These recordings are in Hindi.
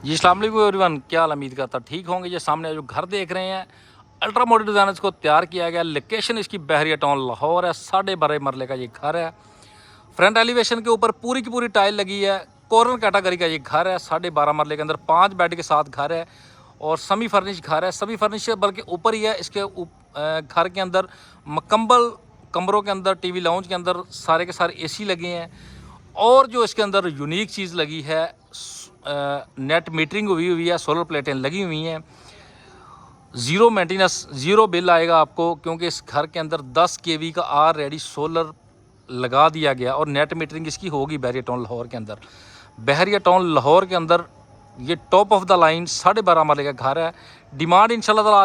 जी अस्सलाम वालेकुम एवरीवन, क्या हाल? उम्मीद करता ठीक होंगे। ये सामने जो घर देख रहे हैं अल्ट्रा मॉडर्न डिज़ाइन इसको तैयार किया गया। लोकेशन इसकी बहरिया टाउन लाहौर है। 12.5 मरले का ये घर है। फ्रंट एलिवेशन के ऊपर पूरी की पूरी टाइल लगी है। कॉर्नर कैटेगरी का ये घर है। 12.5 मरले के अंदर 5 बेड के साथ घर है और सेमी फर्निश घर है। सेमी फर्निश बल्कि ऊपर ही है। इसके घर के अंदर मकम्बल कमरों के अंदर टीवी लाउंज के अंदर सारे के सारे एसी लगे हैं। और जो इसके अंदर यूनिक चीज़ लगी है, नेट मीटरिंग हुई है, सोलर प्लेटें लगी हुई हैं, ज़ीरो मेंटेनेंस, ज़ीरो बिल आएगा आपको, क्योंकि इस घर के अंदर 10 kV का ऑलरेडी सोलर लगा दिया गया और नेट मीटरिंग इसकी होगी बहरिया टाउन लाहौर के अंदर। बहरिया टाउन लाहौर के अंदर ये टॉप ऑफ द लाइन 12.5 मरले का घर है। डिमांड इंशाल्लाह ताला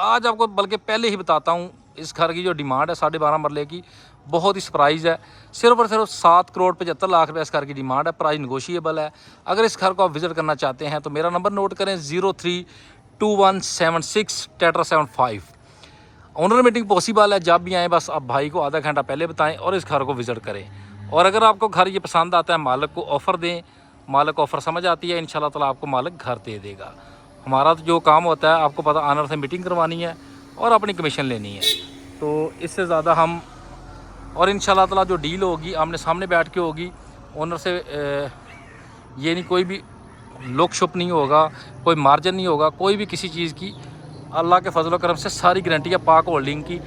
आज आपको बल्कि पहले ही बताता हूँ, इस घर की जो डिमांड है 12.5 मरले की बहुत ही सरप्राइज़ है। सिर्फ और सिर्फ 7 करोड़ 75 लाख रुपये इस घर की डिमांड है। प्राइस नेगोशिएबल है। अगर इस घर को आप विज़िट करना चाहते हैं तो मेरा नंबर नोट करें 032176 ऑनर मीटिंग पॉसिबल है। जब भी आएँ बस आप भाई को आधा घंटा पहले बताएं और इस घर को विज़िट करें। और अगर आपको घर ये पसंद आता है, मालिक को ऑफ़र दें। मालिक को ऑफ़र समझ आती है, इंशाल्लाह ताला आपको मालिक घर दे देगा। हमारा तो जो काम होता है, आपको पता, ऑनर से मीटिंग करवानी है और अपनी कमीशन लेनी है। तो इससे ज़्यादा हम, और इंशाल्लाह ताला जो डील होगी आमने सामने बैठ के होगी। ओनर से ये नहीं कोई भी लुक शुप नहीं होगा, कोई मार्जिन नहीं होगा, कोई भी किसी चीज़ की। अल्लाह के फजल करम से सारी गारंटी है पाक होल्डिंग की,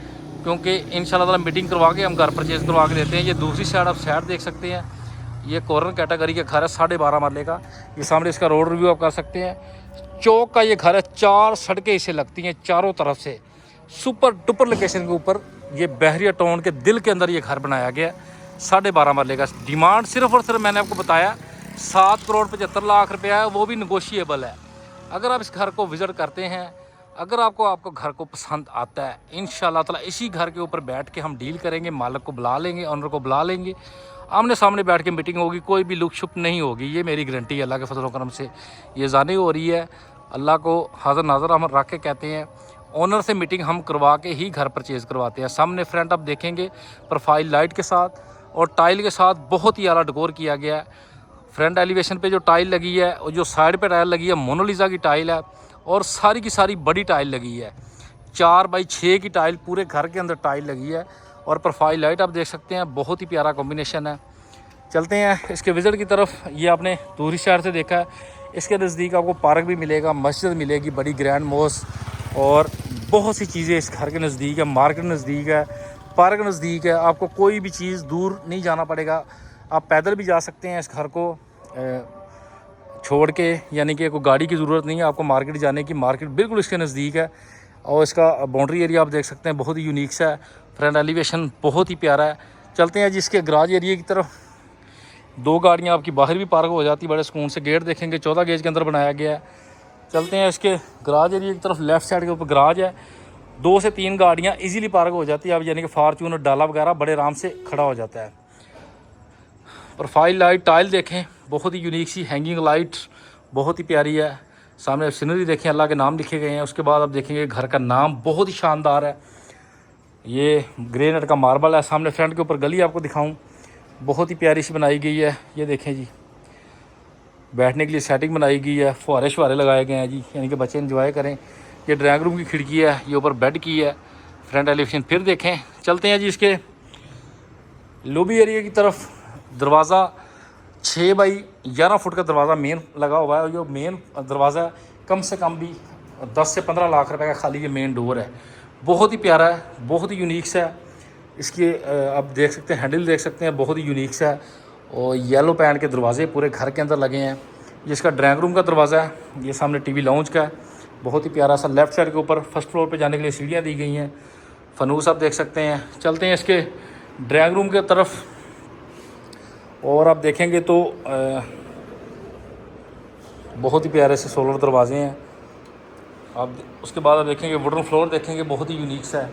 क्योंकि इंशाल्लाह ताला मीटिंग करवा के हम घर परचेज़ करवा के देते हैं। ये दूसरी साइड आप साइड देख सकते हैं, ये कॉर्नर कैटेगरी का घर है 12.5 मरले का। ये सामने इसका रोड रिव्यू आप कर सकते हैं। चौक का ये घर है, 4 सड़कें इसे लगती हैं चारों तरफ से। सुपर डुपर लोकेशन के ऊपर ये बहरिया टाउन के दिल के अंदर ये घर बनाया गया। 12.5 मरले का। डिमांड सिर्फ और सिर्फ मैंने आपको बताया 7 करोड़ 75 लाख रुपया है, वो भी नेगोशिएबल है। अगर आप इस घर को विज़िट करते हैं, अगर आपको घर को पसंद आता है, इंशाल्लाह ताला इसी घर के ऊपर बैठ के हम डील करेंगे। मालिक को बुला लेंगे, ऑनर को बुला लेंगे, आमने सामने बैठ के मीटिंग होगी। कोई भी लुक शुप नहीं होगी, ये मेरी गारंटी है। अल्लाह के फजल करम से ये जानी हो रही है। अल्लाह को हाज़िर नाज़र हम रख के कहते हैं। ओनर से मीटिंग हम करवा के ही घर परचेज़ करवाते हैं। सामने फ्रंट आप देखेंगे प्रोफाइल लाइट के साथ और टाइल के साथ बहुत ही आला डेकोर किया गया है। फ्रंट एलिवेशन पे जो टाइल लगी है और जो साइड पे टाइल लगी है मोनालिसा की टाइल है और सारी की सारी बड़ी टाइल लगी है। 4x6 की टाइल पूरे घर के अंदर टाइल लगी है और प्रोफाइल लाइट आप देख सकते हैं, बहुत ही प्यारा कॉम्बिनेशन है। चलते हैं इसके विज़िट की तरफ। ये आपने दूसरी साइड से देखा है, इसके नज़दीक आपको पार्क भी मिलेगा, मस्जिद मिलेगी, बड़ी ग्रैंड मॉस्क और बहुत सी चीज़ें इस घर के नज़दीक है। मार्केट नज़दीक है, पार्क नज़दीक है, आपको कोई भी चीज़ दूर नहीं जाना पड़ेगा। आप पैदल भी जा सकते हैं इस घर को छोड़ के, यानी कि कोई गाड़ी की ज़रूरत नहीं है आपको मार्केट जाने की। मार्केट बिल्कुल इसके नज़दीक है और इसका बाउंड्री एरिया आप देख सकते हैं, बहुत ही यूनिक सा है। फ्रंट एलिवेशन बहुत ही प्यारा है। चलते हैं जिसके गराज एरिया की तरफ। 2 गाड़ियाँ आपकी बाहर भी पार्क हो जाती, बड़े सुकून से। गेट देखेंगे 14 गेज के अंदर बनाया गया है। चलते हैं इसके गराज एरिया की तरफ। लेफ़्ट साइड के ऊपर गराज है, 2 से 3 गाड़ियाँ इजीली पार्क हो जाती है। अब यानी कि फार्चूनर डाला वगैरह बड़े आराम से खड़ा हो जाता है। प्रोफाइल लाइट टाइल देखें, बहुत ही यूनिक सी हैंगिंग लाइट, बहुत ही प्यारी है। सामने सीनरी देखें, अल्लाह के नाम लिखे गए हैं। उसके बाद आप देखेंगे घर का नाम बहुत ही शानदार है। ये ग्रेनाइट का मार्बल है। सामने फ्रंट के ऊपर गली आपको दिखाऊं, बहुत ही प्यारी सी बनाई गई है। ये देखें जी, बैठने के लिए सेटिंग बनाई गई है, फुहारे शुहारे लगाए गए हैं जी, यानी कि बच्चे इंजॉय करें। ये ड्राइंग रूम की खिड़की है, ये ऊपर बेड की है। फ्रंट एलिवेशन फिर देखें। चलते हैं जी इसके लॉबी एरिया की तरफ। दरवाज़ा 6x11 फुट का दरवाज़ा मेन लगा हुआ है और जो मेन दरवाज़ा है कम से कम भी 10 से 15 लाख रुपए का खाली ये मेन डोर है। बहुत ही प्यारा है, बहुत ही यूनिक सा है। इसके आप देख सकते हैं, हैंडल देख सकते हैं, बहुत ही यूनिक सा है। और येलो पैन के दरवाजे पूरे घर के अंदर लगे हैं। जिसका ड्राइंग रूम का दरवाज़ा है, ये सामने टीवी लाउंज का है, बहुत ही प्यारा सा। लेफ़्ट साइड के ऊपर फर्स्ट फ्लोर पे जाने के लिए सीढ़ियाँ दी गई हैं, फनूस आप देख सकते हैं। चलते हैं इसके ड्राइंग रूम की तरफ और आप देखेंगे तो बहुत ही प्यारे से सोलर दरवाजे हैं। आप उसके बाद आप देखेंगे वुडन फ्लोर देखेंगे, बहुत ही यूनिक सा है।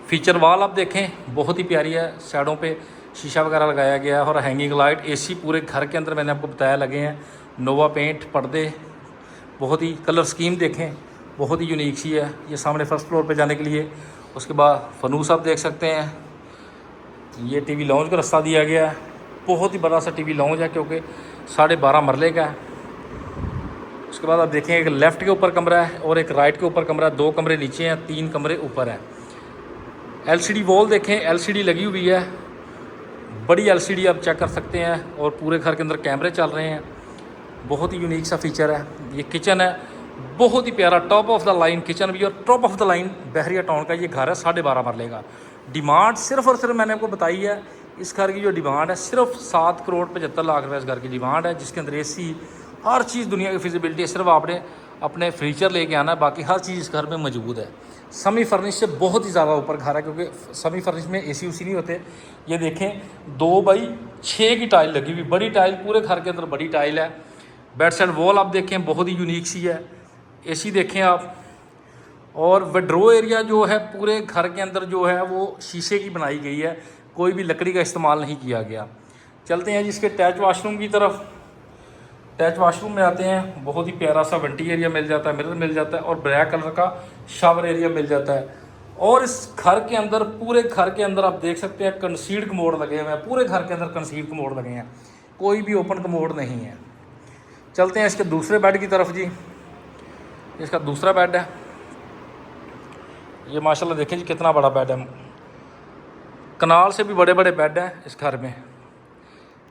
फीचर वाल आप देखें, बहुत ही प्यारी है। साइडों पे शीशा वगैरह लगाया गया है और हैंगिंग लाइट, एसी पूरे घर के अंदर मैंने आपको बताया लगे हैं। नोवा पेंट, पर्दे, बहुत ही कलर स्कीम देखें, बहुत ही यूनिक सी है। ये सामने फर्स्ट फ्लोर पे जाने के लिए। उसके बाद फनूस आप देख सकते हैं। ये टीवी लाउंज का रास्ता दिया गया है, बहुत ही बड़ा सा टीवी लाउंज है क्योंकि 12.5 मरले का है। उसके बाद आप देखें एक लेफ़्ट के ऊपर कमरा है और एक राइट के ऊपर कमरा है, 2 कमरे नीचे हैं, 3 कमरे ऊपर हैं। एलसीडी वॉल देखें, एलसीडी लगी हुई है, बड़ी एलसीडी आप चेक कर सकते हैं, और पूरे घर के अंदर कैमरे चल रहे हैं। बहुत ही यूनिक सा फीचर है। ये किचन है, बहुत ही प्यारा top of the line kitchen भी, और top of the line Bahria town का ये घर है, 12.5 मरले का। डिमांड सिर्फ और सिर्फ मैंने आपको बताई है, इस घर की जो डिमांड है सिर्फ 7,75,00,000 रुपये इस घर की डिमांड है, जिसके अंदर एसी हर चीज़ दुनिया की फिजिबिलिटी है। सिर्फ आपने अपने फर्नीचर लेके आना है, बाकी हर चीज़ इस घर में मौजूद है। सेमी फर्निश से बहुत ही ज़्यादा ऊपर घर है, क्योंकि सेमी फर्निश में एसी उसी नहीं होते। ये देखें 2x6 की टाइल लगी हुई, बड़ी टाइल, पूरे घर के अंदर बड़ी टाइल है। बेड साइड वॉल आप देखें बहुत ही यूनिक सी है। एसी देखें आप, और विड्रो एरिया जो है पूरे घर के अंदर जो है वो शीशे की बनाई गई है, कोई भी लकड़ी का इस्तेमाल नहीं किया गया। चलते हैं जिसके अटैच वाशरूम की तरफ। अटैच वाशरूम में आते हैं, बहुत ही प्यारा सा वेंटी एरिया मिल जाता है, मिरर मिल जाता है, और ब्लैक कलर का शावर एरिया मिल जाता है। और इस घर के अंदर, पूरे घर के अंदर आप देख सकते हैं कंसील्ड कमोड लगे हुए हैं, पूरे घर के अंदर कंसील्ड कमोड लगे हैं, कोई भी ओपन कमोड नहीं है। चलते हैं इसके दूसरे बेड की तरफ जी। इसका दूसरा बेड है, ये माशाल्लाह देखें जी कितना बड़ा बेड है, कनाल से भी बड़े बड़े बेड हैं इस घर में।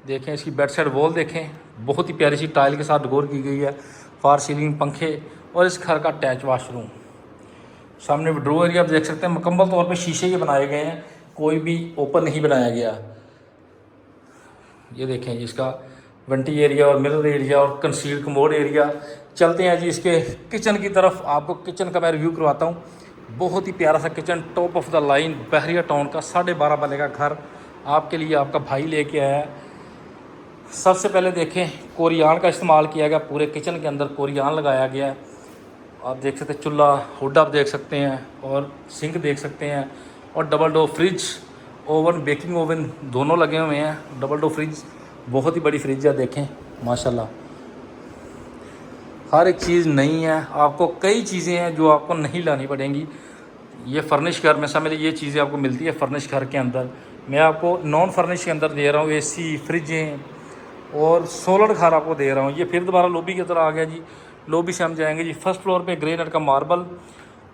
देखें इसकी बेड साइड वॉल देखें, बहुत ही प्यारी सी टाइल के साथ डेकोर की गई है, फार सीलिंग, पंखे, और इस घर का अटैच वाशरूम। सामने विड्रो एरिया आप देख सकते हैं, मुकम्मल तौर पे शीशे के बनाए गए हैं, कोई भी ओपन नहीं बनाया गया। ये देखें जी इसका वेंटी एरिया और मिरर एरिया और कंसील्ड कमोड एरिया। चलते हैं जी इसके किचन की तरफ, आपको किचन का मैं रिव्यू करवाता हूँ। बहुत ही प्यारा सा kitchen, top of the line Bahria town का 12.5 मरले का घर आपके लिए आपका भाई लेके आया है। सबसे पहले देखें कोरियान का इस्तेमाल किया गया, पूरे किचन के अंदर कोरियान लगाया गया है। आप देख सकते हैं चूल्हा, हुड आप देख सकते हैं, और सिंक देख सकते हैं, और double door fridge, oven, baking oven दोनों लगे हुए हैं। डबल डोर फ्रिज, बहुत ही बड़ी फ्रिज है, देखें माशाल्लाह हर एक चीज़ नई है। आपको कई चीज़ें हैं जो आपको नहीं लानी पड़ेंगी। ये फर्निश घर में समझ ये चीज़ें आपको मिलती है फर्निश घर के अंदर। मैं आपको नॉन फर्निश के अंदर दे रहा हूँ, एसी, फ्रिजें और सोलर घर आपको दे रहा हूँ। ये फिर दोबारा लॉबी की तरह आ गया जी। लॉबी से हम जाएंगे जी फर्स्ट फ्लोर पे, ग्रेनाइट का मार्बल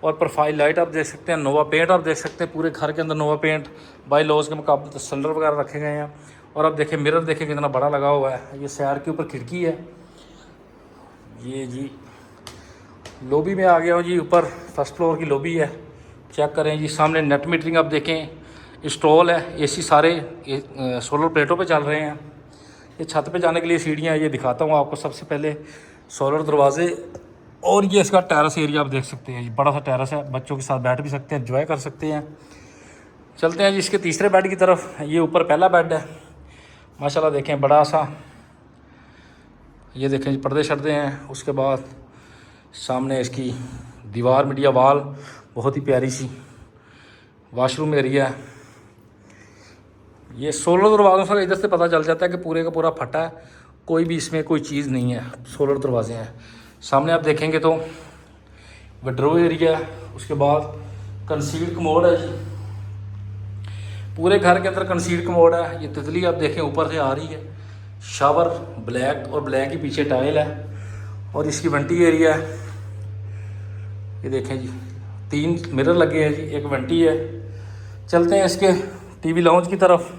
और प्रोफाइल लाइट आप देख सकते हैं, नोवा पेंट आप देख सकते हैं, पूरे घर के अंदर नोवा पेंट, बाई लॉज के मुकाबले तो सिलेंडर वगैरह रखे गए हैं। और अब देखें मिरर देखें कितना बड़ा लगा हुआ है। ये सैर के ऊपर खिड़की है। ये जी लॉबी में आ गया हूँ जी, ऊपर फर्स्ट फ्लोर की लॉबी है। चेक करें जी, सामने नेट मीटरिंग आप देखें, इंस्टॉल है, एसी सारे सोलर प्लेटों पे चल रहे हैं। ये छत पे जाने के लिए सीढ़ियाँ, ये दिखाता हूँ आपको। सबसे पहले सोलर दरवाजे, और ये इसका टेरेस एरिया आप देख सकते हैं, बड़ा सा टेरेस है, बच्चों के साथ बैठ भी सकते हैं, एंजॉय कर सकते हैं। चलते हैं जी इसके तीसरे बेड की तरफ। ये ऊपर पहला बेड है, माशाल्लाह देखें बड़ा सा। ये देखें जी पर्दे शर्दे हैं। उसके बाद सामने इसकी दीवार, मीडिया वाल, बहुत ही प्यारी सी। वाशरूम एरिया है। ये सोलर दरवाज़ों से इधर से पता चल जाता है कि पूरे का पूरा फटा है, कोई भी इसमें कोई चीज़ नहीं है, सोलर दरवाजे हैं। सामने आप देखेंगे तो विड्रो एरिया है। उसके बाद कंसील्ड कमोड है जी, पूरे घर के अंदर कंसील्ड कमोड है। ये तितली आप देखें ऊपर से आ रही है। शावर ब्लैक, और ब्लैक ही पीछे टाइल है। और इसकी वेंटी एरिया है, ये देखें जी 3 मिरर लगे हैं जी, एक वेंटी है। चलते हैं इसके टीवी लाउंज की तरफ।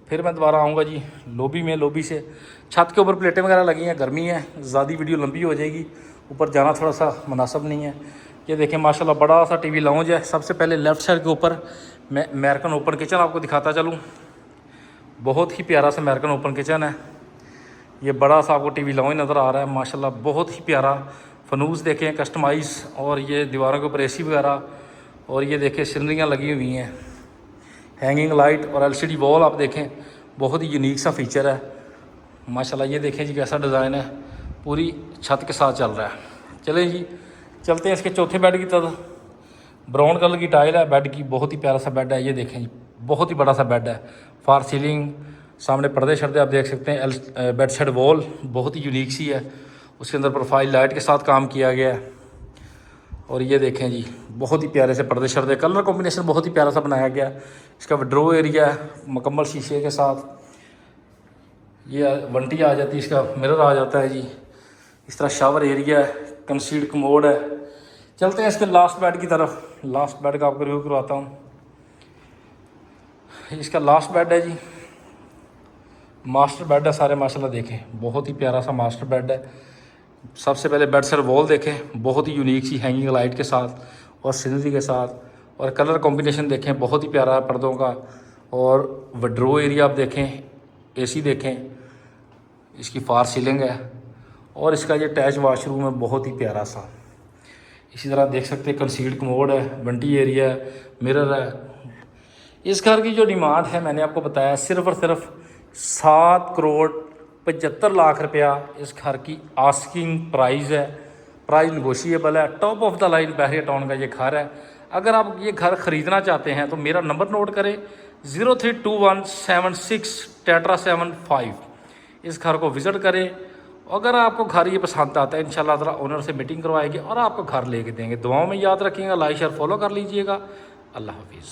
फिर मैं दोबारा आऊँगा जी लॉबी में। लॉबी से छत के ऊपर प्लेटें वगैरह लगी हैं, गर्मी है, ज़्यादा वीडियो लंबी हो जाएगी, ऊपर जाना थोड़ा सा मुनासिब नहीं है। ये देखें माशाल्लाह बड़ा सा टीवी लाउंज है। सबसे पहले लेफ़्ट साइड के ऊपर मैं अमेरिकन ओपन किचन आपको दिखाता चलूँ। बहुत ही प्यारा सा अमेरिकन ओपन किचन है। ये बड़ा सा आपको टीवी लाउंज नज़र आ रहा है, माशाल्लाह बहुत ही प्यारा। फनूस देखें कस्टमाइज़, और ये दीवारों के ऊपर एसी वगैरह, और ये देखें सिनरियाँ लगी हुई हैं, हैंगिंग लाइट और एलसीडी वॉल आप देखें, बहुत ही यूनिक सा फीचर है माशाल्लाह। ये देखें जी कैसा डिज़ाइन है, पूरी छत के साथ चल रहा है। चलें जी चलते हैं इसके चौथे बेड की तरफ। ब्राउन कलर की टाइल है बेड की, बहुत ही प्यारा सा बेड है। ये देखें जी बहुत ही बड़ा सा बेड है, फार सीलिंग, सामने पर्दे शर्दे आप देख सकते हैं। बेड साइड वॉल बहुत ही यूनिक सी है, उसके अंदर प्रोफाइल लाइट के साथ काम किया गया है। और ये देखें जी बहुत ही प्यारे से पर्दे शर्दे, कलर कॉम्बिनेशन बहुत ही प्यारा सा बनाया गया। इसका विड्रो एरिया है मुकम्मल शीशे के साथ। ये वंटी आ जाती है, इसका मिरर आ जाता है जी। इस तरह शावर एरिया है, कंसील्ड कमोड है। चलते हैं इसके लास्ट बेड की तरफ। लास्ट बेड का आपको रिव्यू करवाता हूँ। इसका लास्ट बेड है जी, मास्टर बेड है सारे माशाल्लाह। देखें बहुत ही प्यारा सा मास्टर बेड है। सबसे पहले बेड सर वॉल देखें, बहुत ही यूनिक सी हैंगिंग लाइट के साथ और सीनरी के साथ, और कलर कॉम्बिनेशन देखें बहुत ही प्यारा है पर्दों का। और विंडो एरिया आप देखें, एसी देखें, इसकी फार सीलिंग है, और इसका ये अटैच वाशरूम है बहुत ही प्यारा सा। इसी तरह देख सकते हैं कंसील्ड कमोड है, वंटी एरिया है, मिरर है। इस घर की जो डिमांड है मैंने आपको बताया सिर्फ और सिर्फ 7,75,00,000 रुपया इस घर की आस्किंग प्राइस है। प्राइस नेगोशिएबल है। Top of the line Bahria town का ये घर है। अगर आप ये घर ख़रीदना चाहते हैं तो मेरा नंबर नोट करें 032176 इस घर को विज़िट करें। अगर आपको घर ये पसंद आता है इंशाल्लाह ताला ओनर से मीटिंग करवाएंगे और आपको घर लेके देंगे। दुआओं में याद रखिएगा, लाइक शेयर फॉलो कर लीजिएगा। अल्लाह हाफिज़।